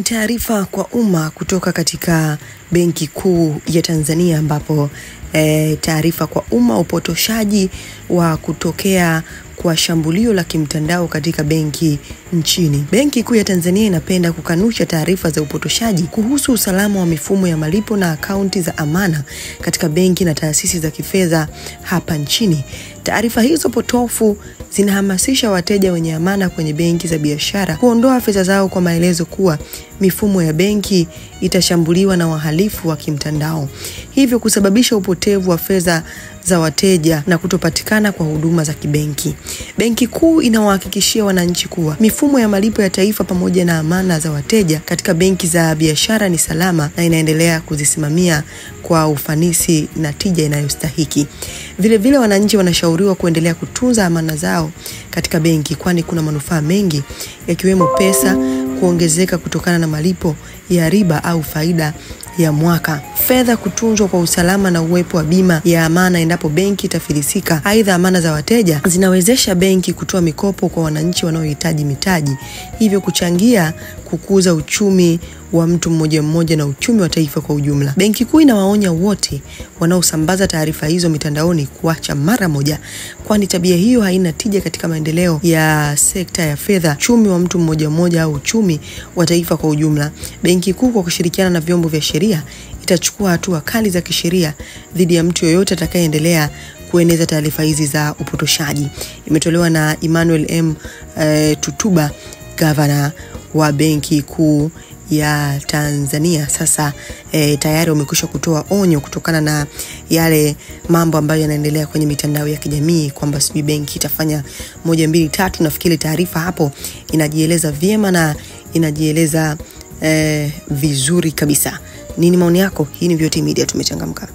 Ni taarifa kwa umma kutoka katika Benki Kuu ya Tanzania ambapo taarifa kwa umma upotoshaji wa kutokea kwa shambulio la kimtandao katika benki nchini. Benki Kuu ya Tanzania inapenda kukanusha taarifa za upotoshaji kuhusu usalama wa mifumo ya malipo na akaunti za amana katika benki na taasisi za kifedha hapa nchini. Taarifa hizo potofu zinahamasisha wateja wenye amana kwenye benki za biashara kuondoa fedha zao kwa maelezo kuwa mifumo ya benki itashambuliwa na wahalifu wa kimtandao, hivyo kusababisha upotevu wa fedha za wateja na kutopatikana kwa huduma za kibenki. Benki Kuu inawahakikishia wananchi kuwa mifumo ya malipo ya taifa pamoja na amana za wateja katika benki za biashara ni salama na inaendelea kuzisimamia kwa ufanisi na tija inayostahiki. Vile wananchi wanashauriwa kuendelea kutunza amana zao katika benki, kwani kuna manufaa mengi yakiwemo pesa kuongezeka kutokana na malipo ya riba au faida ya mwaka, fedha kutunzwa kwa usalama na uwepo wa bima ya amana endapo benki itafilisika. Aidha, amana za wateja zinawezesha benki kutoa mikopo kwa wananchi wanaohitaji mitaji, hivyo kuchangia kukuza uchumi wa mtu mmoja na uchumi wa taifa kwa ujumla. Benki Kuu inawaonya wote wanaosambaza taarifa hizo mitandaoni kuacha mara moja, kwani tabia hiyo haina tija katika maendeleo ya sekta ya fedha, uchumi wa mtu mmoja au uchumi wa taifa kwa ujumla. Benki Kuu kwa kushirikiana na vyombo vya sheria itachukua hatua kali za kisheria dhidi ya mtu yoyote atakayeendelea kueneza taarifa hizi za upotoshaji. Imetolewa na Emmanuel M. Tutuba, gavana wa Benki Kuu ya Tanzania. Sasa tayari wamekwisha kutoa onyo kutokana na yale mambo ambayo yanaendelea kwenye mitandao ya kijamii kwamba sijui benki itafanya 1 2 3. Nafikiri taarifa hapo inajieleza vyema na inajieleza vizuri kabisa. Nini maoni yako? Hii ni VOT Media, tumechangamka.